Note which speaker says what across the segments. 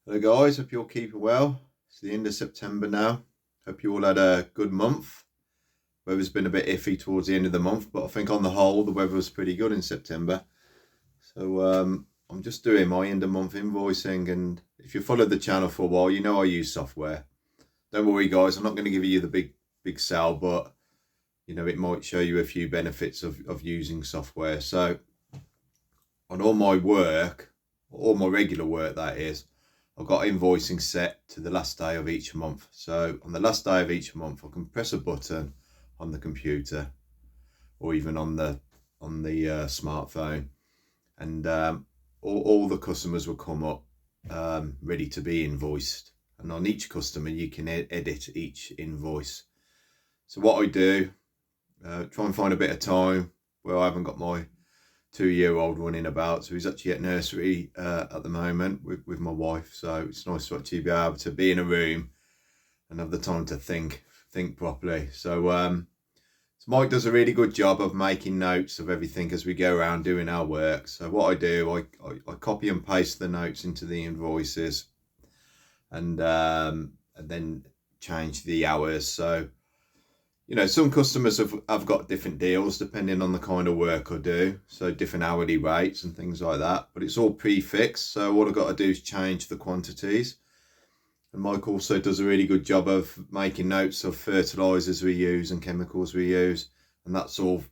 Speaker 1: Hello guys, hope you're keeping well. It's the end of September now. Hope you all had a good month. Weather's been a bit iffy towards the end of the month, but I think on the whole the weather was pretty good in September. So I'm just doing my end of month invoicing, and if you followed the channel for a while, you know I use software. Don't worry guys, I'm not going to give you the big sell, but it might show you a few benefits of using software. So on all my work, all my regular work that is, I've got invoicing set to the last day of each month. So on the last day of each month, I can press a button on the computer or even on the smartphone, and all the customers will come up ready to be invoiced. And on each customer, you can edit each invoice. So what I do, try and find a bit of time where I haven't got my 2-year-old running about. So he's actually at nursery at the moment with my wife. So it's nice to actually be able to be in a room and have the time to think properly. So Mike does a really good job of making notes of everything as we go around doing our work. So what I do, I copy and paste the notes into the invoices, and then change the hours. So some customers have got different deals depending on the kind of work I do. So different hourly rates and things like that. But it's all prefixed. So all I've got to do is change the quantities. And Mike also does a really good job of making notes of fertilizers we use and chemicals we use. And that's all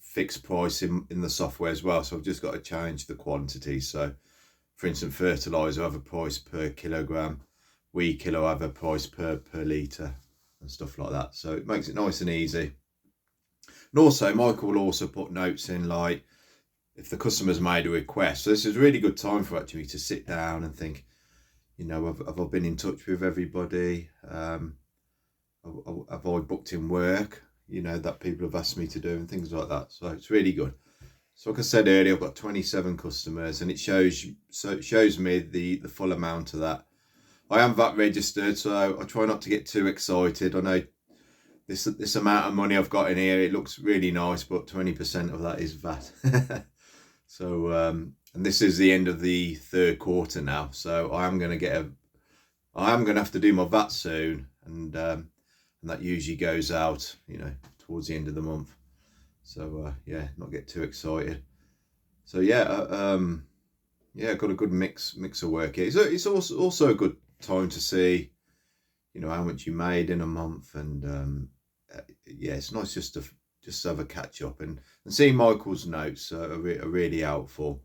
Speaker 1: fixed price in the software as well. So I've just got to change the quantity. So for instance, fertilizer, I have a price per kilogram. Wheat kilo, I have a price per litre. And stuff like that. So it makes it nice and easy. And also Michael will also put notes in, like if the customer's made a request. So this is a really good time for actually to sit down and think, have I been in touch with everybody? Have I booked in work, that people have asked me to do, and things like that. So it's really good. So like I said earlier, I've got 27 customers, and it shows me the full amount of that. I am VAT registered, so I try not to get too excited. I know this amount of money I've got in here, it looks really nice, but 20% of that is VAT. So, and this is the end of the third quarter now, so I am going to have to do my VAT soon, and that usually goes out, towards the end of the month. So yeah, not get too excited. So yeah, got a good mix of work here. So it's also a good time to see, how much you made in a month, and yeah, it's nice just to have a catch up, and see Michael's notes are really helpful.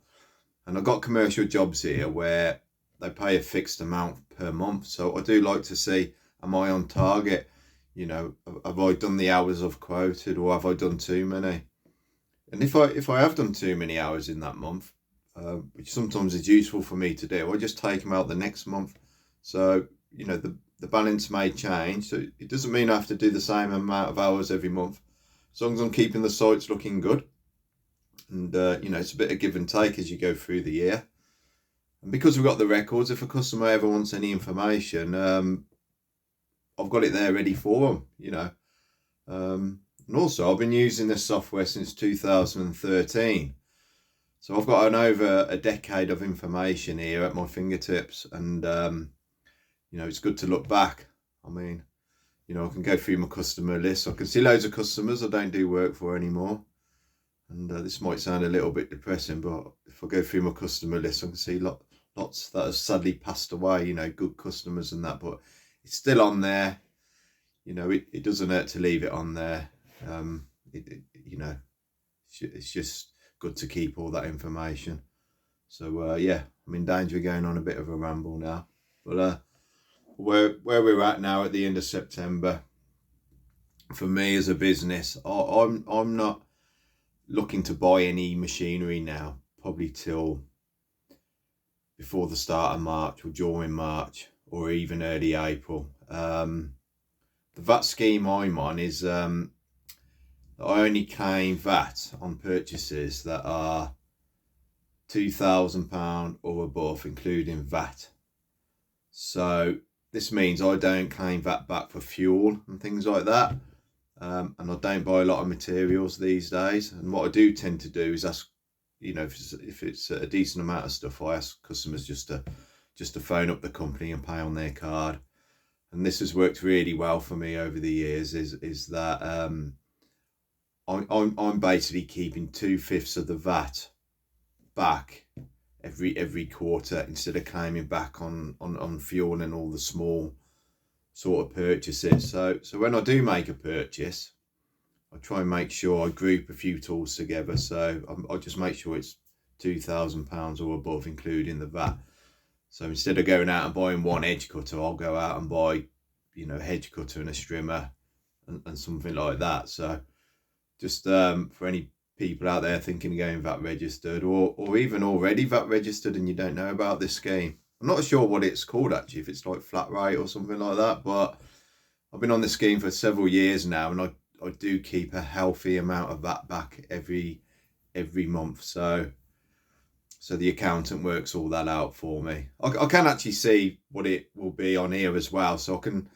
Speaker 1: And I've got commercial jobs here where they pay a fixed amount per month, so I do like to see, am I on target? Have I done the hours I've quoted, or have I done too many? And if I have done too many hours in that month, which sometimes is useful for me to do, I just take them out the next month. So the balance may change, so it doesn't mean I have to do the same amount of hours every month, as long as I'm keeping the sites looking good. And it's a bit of give and take as you go through the year. And because we've got the records, if a customer ever wants any information, I've got it there ready for them. And also I've been using this software since 2013. So I've got over a decade of information here at my fingertips, and it's good to look back. I mean, I can go through my customer list. I can see loads of customers I don't do work for anymore. And this might sound a little bit depressing, but if I go through my customer list, I can see lots that have sadly passed away, good customers and that, but it's still on there. It doesn't hurt to leave it on there. It's just good to keep all that information. So yeah, I'm in danger of going on a bit of a ramble now, but where we're at now at the end of September, for me as a business, I'm not looking to buy any machinery now, probably till before the start of March or during March or even early April. The VAT scheme I'm on is I only claim VAT on purchases that are £2,000 or above, including VAT. So this means I don't claim VAT back for fuel and things like that. And I don't buy a lot of materials these days. And what I do tend to do is ask, if it's a decent amount of stuff, I ask customers just just to phone up the company and pay on their card. And this has worked really well for me over the years, is that I'm basically keeping 2/5 of the VAT back every quarter, instead of claiming back on fuel and all the small sort of purchases. So when I do make a purchase, I try and make sure I group a few tools together. So I just make sure it's £2,000 or above, including the VAT. So instead of going out and buying one edge cutter, I'll go out and buy, you know, a hedge cutter and a strimmer and something like that. So just for any people out there thinking of going VAT registered, or even already VAT registered and you don't know about this scheme. I'm not sure what it's called actually, if it's like flat rate or something like that, but I've been on the scheme for several years now, and I do keep a healthy amount of VAT back every month. So the accountant works all that out for me. I can actually see what it will be on here as well. So I can,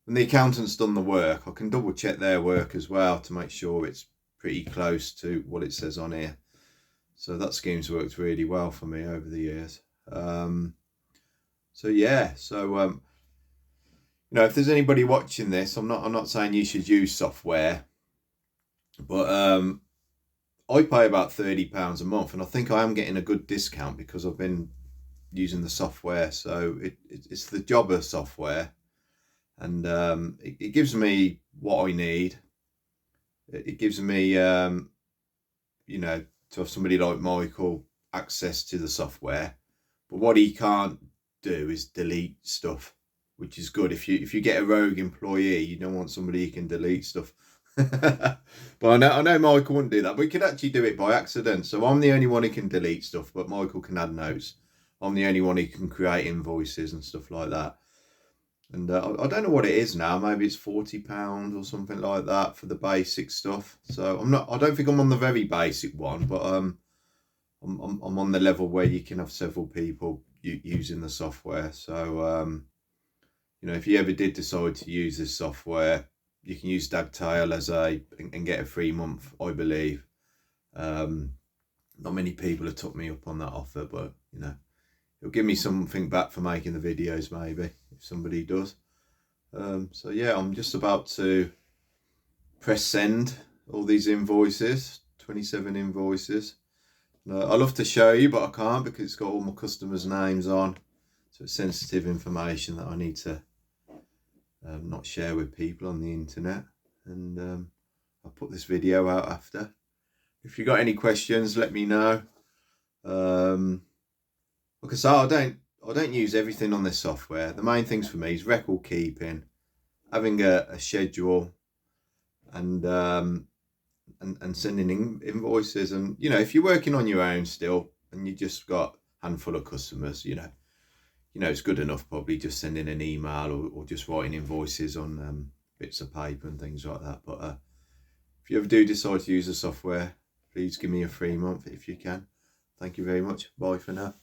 Speaker 1: when the accountant's done the work, I can double check their work as well to make sure it's pretty close to what it says on here. So that scheme's worked really well for me over the years. So yeah, you know, if there's anybody watching this, I'm not saying you should use software, but I pay about £30 a month, and I think I am getting a good discount because I've been using the software. So it's the Jobber software, and it gives me what I need. It gives me, you know, to have somebody like Michael access to the software. But what he can't do is delete stuff, which is good. If you get a rogue employee, you don't want somebody who can delete stuff. But I know Michael wouldn't do that. We could actually do it by accident. So I'm the only one who can delete stuff, but Michael can add notes. I'm the only one who can create invoices and stuff like that. And I don't know what it is now. Maybe it's £40 or something like that for the basic stuff. So I don't think I'm on the very basic one, but I'm on the level where you can have several people using the software. So you know, if you ever did decide to use this software, you can use Dagtail and get a free month, I believe. Not many people have took me up on that offer, but you know, it'll give me something back for making the videos, maybe, if somebody does. So yeah, I'm just about to press send all these invoices, 27 invoices. I love to show you, but I can't because it's got all my customers' names on. So it's sensitive information that I need to not share with people on the internet. And I'll put this video out after. If you got any questions, let me know. Like I say, I don't use everything on this software. The main things for me is record keeping, having a schedule, and sending invoices. And you know, if you're working on your own still and you just got a handful of customers, you know, it's good enough probably just sending an email or just writing invoices on bits of paper and things like that. But if you ever do decide to use the software, please give me a free month if you can. Thank you very much. Bye for now.